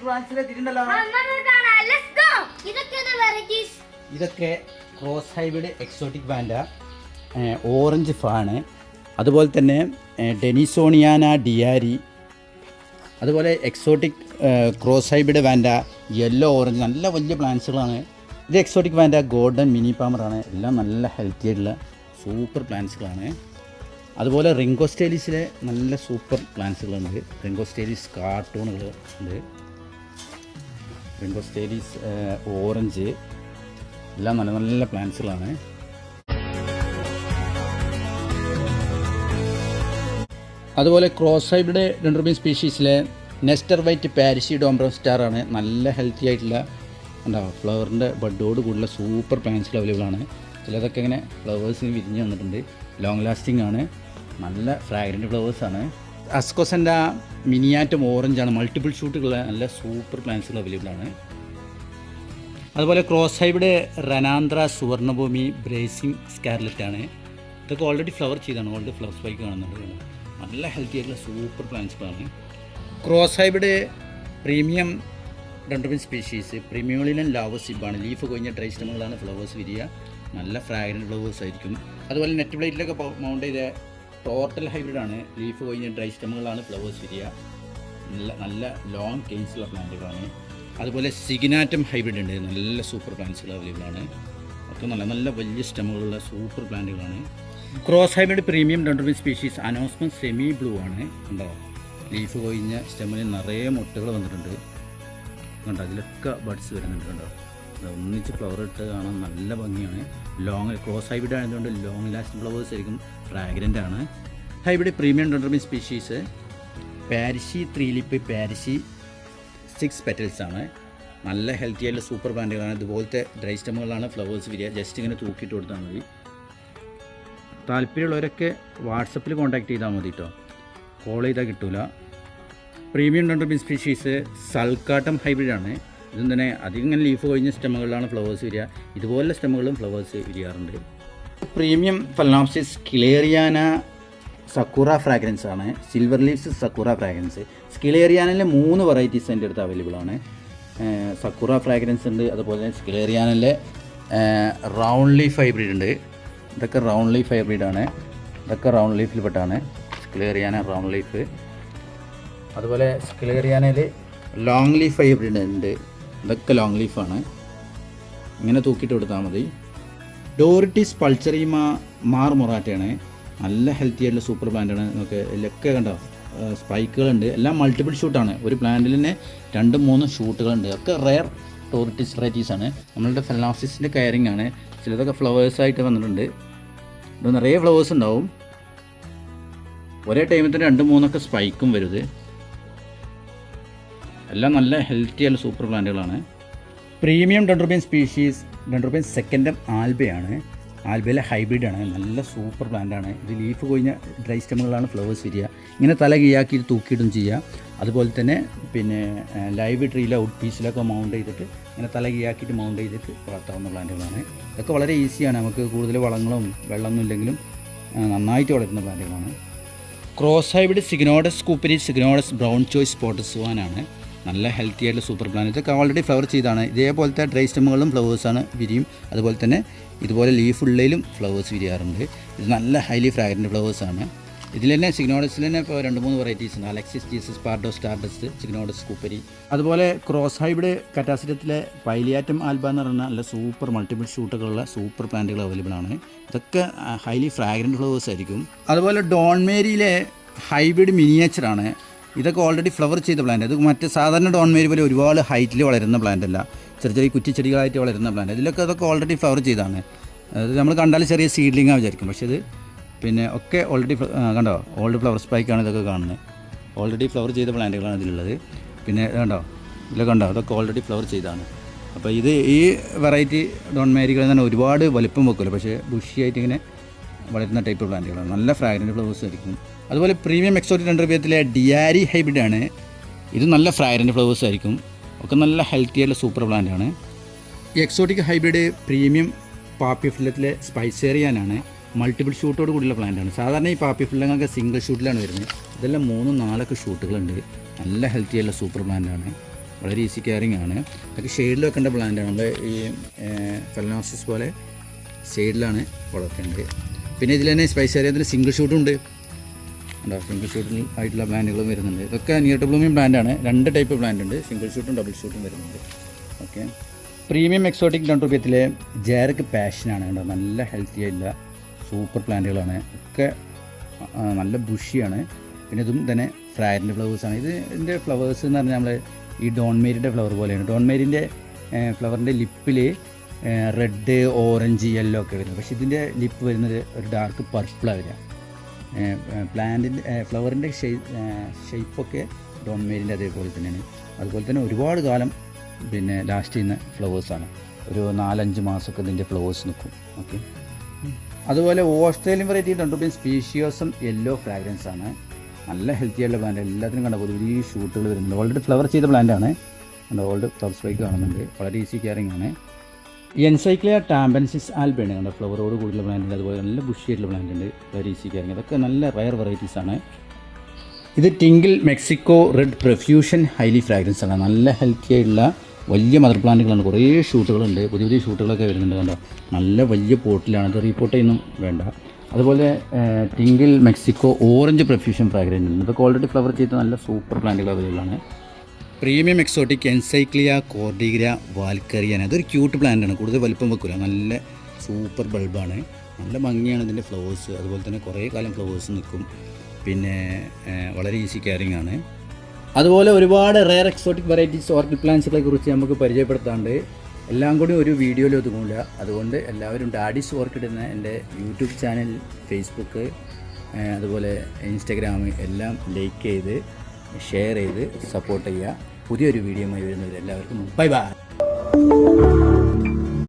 Exotic പ്ലാന്റ്സിലെ തിരിണ്ടല്ലോ. ഇതൊക്കെ cross hybrid exotic vanda, orange ഫാണ്, അതുപോലെ തന്നെ ഡെനിസോണിയാന ഡിയാരി, അതുപോലെ exotic cross hybrid vanda yellow orange, നല്ല വലിയ പ്ലാന്റ്സുകളാണ്. ഇത് എക്സോട്ടിക് വാൻഡ ഗോൾഡൻ മിനി പാമറാണ്. എല്ലാം നല്ല ഹെൽത്തി ആയിട്ടുള്ള സൂപ്പർ പ്ലാന്റ്സുകളാണ്. അതുപോലെ റിംഗോസ്റ്റേലീസിലെ നല്ല സൂപ്പർ പ്ലാന്റ്സുകളുണ്ട്. റിംഗോസ്റ്റേലീസ് കാർട്ടൂണുകൾ ഉണ്ട്, റിംഗോസ്റ്റേലീസ് ഓറഞ്ച്, എല്ലാം നല്ല നല്ല പ്ലാന്റ്സുകളാണ്. അതുപോലെ cross hybrid dendrobium species nestor white parishii ഡോംബ്രോം സ്റ്റാറാണ്. നല്ല ഹെൽത്തി ആയിട്ടുള്ള ഉണ്ടാവും ഫ്ലവറിൻ്റെ ബഡോട് കൂടുതലുള്ള സൂപ്പർ പ്ലാന്റ്സുകൾ അവൈലബിൾ ആണ്. ചിലതൊക്കെ ഇങ്ങനെ ഫ്ലവേഴ്സിന് വിരിഞ്ഞ് വന്നിട്ടുണ്ട്. ലോങ് ലാസ്റ്റിംഗ് ആണ്, നല്ല ഫ്രാഗ്രൻറ്റ് ഫ്ലവേഴ്സാണ്. അസ്കോസൻ്റെ മിനിയാറ്റം ഓറഞ്ചാണ്, മൾട്ടിപ്പിൾ ഷൂട്ടുകളുള്ള നല്ല സൂപ്പർ പ്ലാന്റ്സുകൾ അവൈലബിൾ ആണ്. അതുപോലെ ക്രോസ് ഹൈബ്രിഡ് റനാന്ത്ര സുവർണഭൂമി ബ്രേസിംഗ് സ്കാർലറ്റ് ആണ്. ഇതൊക്കെ ഓൾറെഡി ഫ്ലവർ ചെയ്താണ്, ഓൾറെഡി ഫ്ലവർ സ്പൈക്ക് കാണുന്നുണ്ട്. നല്ല ഹെൽത്തി ആയിട്ടുള്ള സൂപ്പർ പ്ലാന്റ്സുകളാണ്. Cross hybrid premium dendrobium species പ്രീമിയോളിനം ലാവോസിബാണ്. ലീഫ് കൊഴിഞ്ഞ ഡ്രൈ സ്റ്റെമുകളാണ് ഫ്ലവേഴ്സ് വിരിയുക, നല്ല ഫ്രാഗ്രൻറ്റ് ഫ്ലവേഴ്സ് ആയിരിക്കും. അതുപോലെ നെറ്റ് പ്ലേറ്റിലൊക്കെ മൗണ്ട് ചെയ്ത ടോട്ടൽ ഹൈബ്രിഡാണ്. ലീഫ് കൊഴിഞ്ഞ ഡ്രൈ സ്റ്റെമുകളാണ് ഫ്ലവേഴ്സ് വിരിയുക, നല്ല ലോങ് കെയിൻസുള്ള പ്ലാന്റുകളാണ്. അതുപോലെ സിഗ്നാറ്റം ഹൈബ്രിഡ് ഉണ്ട്, നല്ല സൂപ്പർ പ്ലാന്റ്സുകൾ അവൈലബിൾ ആണ്. ഒക്കെ നല്ല നല്ല വലിയ സ്റ്റെമുകളുള്ള സൂപ്പർ പ്ലാന്റുകളാണ്. Cross hybrid premium dendrobium species അനോസ്മസ് സെമി ബ്ലൂ ആണ്. കണ്ടോ, ലീഫ് കൊഴിഞ്ഞ സ്റ്റെമ്മിന് നിറയെ മുട്ടുകൾ വന്നിട്ടുണ്ട്. കണ്ടോ, അതിലൊക്കെ ബഡ്സ് വരുന്നുണ്ട്. കണ്ടോ, ഒന്നിച്ച് ഫ്ലവർ ഇട്ട് കാണാൻ നല്ല ഭംഗിയാണ്. ലോങ് ക്രോസ് ഹൈബ്രിഡ് ആയതുകൊണ്ട് ലോങ് ലാസ്റ്റിംഗ് ഫ്ലവേഴ്സ് ആയിരിക്കും, ഫ്രാഗ്രൻ്റ് ആണ്. Hybrid premium dendrobium species parishii 3 lip parishii 6 petals ആണ്. നല്ല ഹെൽത്തി ആയിട്ടുള്ള സൂപ്പർ പ്ലാന്റുകളാണ്. ഇതുപോലത്തെ ഡ്രൈ സ്റ്റെമുകളാണ് ഫ്ലവേഴ്സ് വരിക. ജസ്റ്റ് ഇങ്ങനെ തൂക്കിയിട്ട് കൊടുത്താൽ മതി. താല്പര്യമുള്ളവരൊക്കെ വാട്സപ്പിൽ കോൺടാക്ട് ചെയ്താൽ മതി കേട്ടോ, കോൾ ചെയ്താൽ കിട്ടില്ല. പ്രീമിയം ഡെൻഡ്രോബിയം സ്പീഷീസ് സൾക്കാട്ടം ഹൈബ്രിഡാണ്. ഇതും തന്നെ അധികം ഇങ്ങനെ ലീഫ് കഴിഞ്ഞ സ്റ്റെമുകളിലാണ് ഫ്ലവേഴ്സ് വരിക. ഇതുപോലുള്ള സ്റ്റെമുകളും ഫ്ലവേഴ്സ് വിരിയാറുണ്ട്. Premium phalaenopsis schilleriana sakura fragrance ആണ്. Silver leaves sakura fragrance. സ്കിലേറിയാനിലെ 3 വെറൈറ്റീസ് എൻ്റെ അടുത്ത് അവൈലബിൾ ആണ്. സക്കുറ ഫ്രാഗ്രൻസ് ഉണ്ട്, അതുപോലെ തന്നെ സ്കിലേറിയാനിലെ റൗണ്ട് ലീഫ് ഹൈബ്രിഡ് ഉണ്ട്. ഇതൊക്കെ റൗണ്ട് ലീഫ് ഹൈബ്രിഡാണ്. ഇതൊക്കെ റൗണ്ട് ലീഫിൽപ്പെട്ടാണ് സ്കിലേറിയാന റൗണ്ട് ലീഫ്. അതുപോലെ സ്കിലേറിയാനയിൽ ലോങ് ലീഫ് ഹൈബ്രിഡ് ഉണ്ട്. ഇതൊക്കെ ലോങ് ലീഫാണ്. ഇങ്ങനെ തൂക്കിയിട്ട് കൊടുത്താൽ മതി. ഡോറിറ്റിസ് പൾച്ചറിമ മാർ മൊറാറ്റയാണ്. നല്ല ഹെൽത്തി ആയിട്ടുള്ള സൂപ്പർ പ്ലാന്റാണ്. നമുക്ക് ഇതിലൊക്കെ കണ്ടോ സ്പൈക്കുകളുണ്ട്. എല്ലാം മൾട്ടിപ്പിൾ ഷൂട്ടാണ്. ഒരു പ്ലാന്റിൽ തന്നെ 2-3 ഷൂട്ടുകളുണ്ട്. ഒക്കെ റെയർ ഡോറിറ്റിസ് വെറൈറ്റീസാണ്. നമ്മളുടെ ഫെലനോപ്സിസിൻ്റെ കയറിംഗ് ആണ്. ചിലതൊക്കെ ഫ്ലവേഴ്സായിട്ട് വന്നിട്ടുണ്ട്. ഇത് നിറയെ ഫ്ലവേഴ്സ് ഉണ്ടാവും. ഒരേ ടൈമിൽ തന്നെ 2-3 സ്പൈക്കും വരുത്. എല്ലാം നല്ല ഹെൽത്തി ആയിട്ടുള്ള സൂപ്പർ പ്ലാന്റുകളാണ്. Premium dendrobium species dendrobium secundum ആൽബയാണ്. ആൽബയിലെ ഹൈബ്രിഡാണ്. നല്ല സൂപ്പർ പ്ലാന്റാണ്. ഇത് ലീഫ് കൊഴിഞ്ഞ ഡ്രൈ സ്റ്റെമുകളാണ് ഫ്ലവേഴ്സ് വരിക. ഇങ്ങനെ തല കീഴാക്കിയിട്ട് തൂക്കിയിടും ചെയ്യുക. അതുപോലെ തന്നെ പിന്നെ ലൈവ് ട്രീയിലോ വുഡ് പീസിലൊക്കെ മൗണ്ട് ചെയ്തിട്ട് ഇങ്ങനെ തല കീഴാക്കിയിട്ട് മൗണ്ട് ചെയ്തിട്ട് വളർത്താവുന്ന പ്ലാന്റുകളാണ്. ഇതൊക്കെ വളരെ ഈസിയാണ്. നമുക്ക് കൂടുതൽ വളങ്ങളും വെള്ളമൊന്നും ഇല്ലെങ്കിലും നന്നായിട്ട് വളരുന്ന പ്ലാന്റുകളാണ്. ക്രോസ് ഹൈബ്രിഡ് സിഗ്നോഡസ് കൂപ്പരി സിഗ്നോഡസ് ബ്രൗൺ ചോയ്സ് സ്പോട്ടസുവാനാണ്. നല്ല ഹെൽത്തി ആയിട്ടുള്ള സൂപ്പർ പ്ലാന്റ്. ഇതൊക്കെ ഓൾറെഡി ഫ്ലവർ ചെയ്താണ്. ഇതേപോലത്തെ ഡ്രൈ സ്റ്റെമുകളും ഫ്ലവേഴ്സാണ് വിരിയും. അതുപോലെ തന്നെ ഇതുപോലെ ലീഫ് ഉള്ളിലും ഫ്ലവേഴ്സ് വിരിയാറുണ്ട്. ഇത് നല്ല ഹൈലി ഫ്രാഗ്രൻറ്റ് ഫ്ലവേഴ്സാണ്. ഇതിൽ തന്നെ സിഗ്നോഡസിൽ തന്നെ ഇപ്പോൾ 2-3 വെറൈറ്റീസ് ഉണ്ട്. അലക്സിസ് ജീസസ് പാർഡോ സ്റ്റാർഡസ്റ്റ് സിഗ്നോഡസ് കൂപ്പരി. അതുപോലെ ക്രോസ് ഹൈബ്രിഡ് കറ്റാസിറ്റത്തിലെ പൈലിയാറ്റം ആൽബ എന്ന് പറഞ്ഞാൽ നല്ല സൂപ്പർ മൾട്ടിപ്പിൾ ഷൂട്ടുകളുള്ള സൂപ്പർ പ്ലാന്റുകൾ അവൈലബിൾ ആണ്. ഇതൊക്കെ ഹൈലി ഫ്രാഗ്രൻറ്റ് ഫ്ലവേഴ്സ് ആയിരിക്കും. അതുപോലെ ഡോൺമേരിയിലെ ഹൈബ്രിഡ് മിനിയേച്ചറാണ്. ഇതൊക്കെ ഓൾറെഡി ഫ്ലവർ ചെയ്ത പ്ലാന്റ്. ഇത് മറ്റ് സാധാരണ ഡോൺമേരി പോലെ ഒരുപാട് ഹൈറ്റിൽ വളരുന്ന പ്ലാന്റ് അല്ല, ചെറിയ കുറ്റിച്ചെടികളായിട്ട് വളരുന്ന പ്ലാന്റ്. ഇതിലൊക്കെ അതൊക്കെ ഓൾറെഡി ഫ്ലവർ ചെയ്താണ്. അത് നമ്മൾ കണ്ടാൽ ചെറിയ സീഡ്ലിംഗാണ് വിചാരിക്കും. പക്ഷേ ഇത് പിന്നെ ഒക്കെ ഓൾറെഡി കണ്ടോ ഓൾഡ് ഫ്ലവർ സ്പൈക്കാണ് ഇതൊക്കെ കാണുന്നത്. ഓൾറെഡി ഫ്ലവർ ചെയ്ത പ്ലാന്റുകളാണ് ഇതിലുള്ളത്. പിന്നെ കണ്ടോ ഇതിലൊക്കെ കണ്ടോ അതൊക്കെ ഓൾറെഡി ഫ്ലവർ ചെയ്താണ്. അപ്പോൾ ഇത് ഈ വെറൈറ്റി ഡോൺമേരികളിൽ തന്നെ ഒരുപാട് വലിപ്പം വെക്കുമല്ലോ, പക്ഷേ ബുഷിയായിട്ട് ഇങ്ങനെ വളരുന്ന ടൈപ്പ് പ്ലാന്റുകളാണ്. നല്ല ഫ്രാഗ്രൻറ്റ് ഫ്ലവേഴ്സ് ആയിരിക്കും. അതുപോലെ പ്രീമിയം എക്സോട്ടിക് ഡെൻഡ്രോബിയത്തിലെ ഡിയാരി ഹൈബ്രിഡാണ്. ഇത് നല്ല ഫ്രാഗ്രൻറ്റ് ഫ്ലവേഴ്സ് ആയിരിക്കും. ഒക്കെ നല്ല ഹെൽത്തി ആയിട്ടുള്ള സൂപ്പർ പ്ലാന്റാണ്. ഈ എക്സോട്ടിക് ഹൈബ്രിഡ് പ്രീമിയം പാപ്പിഫില്ലത്തിലെ സ്പൈസേറിയാനാണ്. മൾട്ടിപ്പിൾ ഷൂട്ടോട് കൂടിയുള്ള പ്ലാന്റാണ്. സാധാരണ ഈ പാപ്പിഫില്ലങ്ങളൊക്കെ സിംഗിൾ ഷൂട്ടിലാണ് വരുന്നത്. ഇതെല്ലാം 3-4 ഷൂട്ടുകളുണ്ട്. നല്ല ഹെൽത്തി ആയിട്ടുള്ള സൂപ്പർ പ്ലാന്റാണ്. വളരെ ഈസി കെയറിങ് ആണ്. അതൊക്കെ ഷെയ്ഡിൽ വെക്കേണ്ട പ്ലാന്റാണ്. നമ്മൾ ഈ ഫെലനോസിസ് പോലെ ഷെയ്ഡിലാണ് വളർത്തേണ്ടത്. പിന്നെ ഇതിൽ തന്നെ സ്പൈസേറിയത്തിൽ സിംഗിൾ ഷൂട്ടും ഉണ്ട്. സിംഗിൾ ഷൂട്ടിൽ ആയിട്ടുള്ള പ്ലാന്റുകളും വരുന്നുണ്ട്. ഇതൊക്കെ നിയർ ടു ബ്ലൂമിങ് പ്ലാന്റാണ്. 2 ടൈപ്പ് പ്ലാന്റ് ഉണ്ട്, സിംഗിൾ ഷൂട്ടും ഡബിൾ ഷൂട്ടും വരുന്നുണ്ട്. ഓക്കെ, പ്രീമിയം എക്സോട്ടിക് ഡെൻഡ്രോബിയത്തിലെ ജാരക്ക് പാഷനാണ് കേട്ടോ. നല്ല ഹെൽത്തി ആയിട്ടുള്ള സൂപ്പർ പ്ലാന്റുകളാണ്. ഒക്കെ നല്ല ബുഷിയാണ്. പിന്നെ ഇതും തന്നെ ഫ്രാഗ്രൻ്റ് ഫ്ലവേഴ്സാണ്. ഇതിൻ്റെ ഫ്ലവേഴ്സ് എന്ന് പറഞ്ഞാൽ നമ്മൾ ഈ ഡോൺമേരിയുടെ ഫ്ലവർ പോലെയാണ്. ഡോൺമേരിൻ്റെ ഫ്ലവറിൻ്റെ ലിപ്പിൽ റെഡ്, ഓറഞ്ച്, യെല്ലോ ഒക്കെ വരുന്നത്. പക്ഷേ ഇതിൻ്റെ ലിപ്പ് വരുന്നത് ഒരു ഡാർക്ക് പർപ്പിളാണ് വരിക. പ്ലാന്റിൻ്റെ ഫ്ലവറിൻ്റെ ഷേപ്പൊക്കെ ഡോൺമേരിൻ്റെ അതേപോലെ തന്നെയാണ്. അതുപോലെ തന്നെ ഒരുപാട് കാലം പിന്നെ ലാസ്റ്റ് ചെയ്യുന്ന ഫ്ലവേഴ്സാണ്. ഒരു 4-5 മാസമൊക്കെ ഇതിൻ്റെ ഫ്ലവേഴ്സ് നിൽക്കും. ഓക്കെ, അതുപോലെ Australian variety dendrobium speciosum yellow fragrance ആണ്. നല്ല ഹെൽത്തി ആയിട്ടുള്ള പ്ലാന്റ്. എല്ലാത്തിനും കണ്ട പുതിയ ഷൂട്ടുകൾ വരുന്നുണ്ട്. ഓൾറെഡി ഫ്ലവർ ചെയ്ത പ്ലാന്റാണ്. ഓൾഡ് ഫ്ലവർ സ്പൈക്ക് കാണുന്നുണ്ട്. വളരെ ഈസി കെയറിങ് ആണ്. എൻസൈക്ലിയ ടാമ്പൻസിസ് ആൽബയാണ് കണ്ട ഫ്ലവറോട് കൂടുതലുള്ള പ്ലാന്റ് ഉണ്ട്. അതുപോലെ നല്ല ബുഷി ആയിട്ടുള്ള പ്ലാന്റ് ഉണ്ട്. വളരെ ഈസി കെയറിങ്. അതൊക്കെ നല്ല റയർ വെറൈറ്റീസ് ആണ്. ഇത് twinkle Mexico red profusion highly fragrance ആണ്. നല്ല ഹെൽത്തി ആയിട്ടുള്ള വലിയ മദർ പ്ലാന്റുകളാണ്. കുറേ ഷൂട്ടുകളുണ്ട്. പുതിയ ഷൂട്ടുകളൊക്കെ വരുന്നുണ്ട്. കണ്ടോ, നല്ല വലിയ പോട്ടിലാണ്. ഇത് റീപോർട്ട് ചെയ്യുന്നു വേണ്ട. അതുപോലെ tinkle Mexico orange profusion fragrance ഉണ്ട്. ഇതൊക്കെ ഓൾറെഡി ഫ്ലവർ ചെയ്ത നല്ല സൂപ്പർ പ്ലാന്റുകൾ അവൈലബിളാണ്. പ്രീമിയം എക്സോട്ടിക് എൻസൈക്ലിയ കോർഡിഗ്ര വാൽക്കറിയാൻ. അതൊരു ക്യൂട്ട് പ്ലാന്റാണ്. കൂടുതൽ വലുപ്പം വെക്കില്ല. നല്ല സൂപ്പർ ബൾബാണ്. നല്ല ഭംഗിയാണ് ഇതിൻ്റെ ഫ്ലവേഴ്സ്. അതുപോലെ തന്നെ കുറേ കാലം ഫ്ലവേഴ്സ് നിൽക്കും. പിന്നെ വളരെ ഈസി കെയറിങ് ആണ്. അതുപോലെ ഒരുപാട് റെയർ എക്സോട്ടിക് വെറൈറ്റീസ് ഓർക്കിഡ് പ്ലാന്റ്സുകളെ കുറിച്ച് നമുക്ക് പരിചയപ്പെടുത്താണ്ട് എല്ലാം കൂടി ഒരു വീഡിയോയിൽ ഒതുങ്ങില്ല. അതുകൊണ്ട് എല്ലാവരും ഡാഡിസ് ഓർക്കിഡ് എന്ന എൻ്റെ യൂട്യൂബ് ചാനൽ, ഫേസ്ബുക്ക്, അതുപോലെ ഇൻസ്റ്റാഗ്രാം എല്ലാം ലൈക്ക് ചെയ്ത് ഷെയർ ചെയ്ത് സപ്പോർട്ട് ചെയ്യുക. പുതിയൊരു വീഡിയോയുമായി വരുന്നവർ എല്ലാവർക്കും ബൈ ബൈ.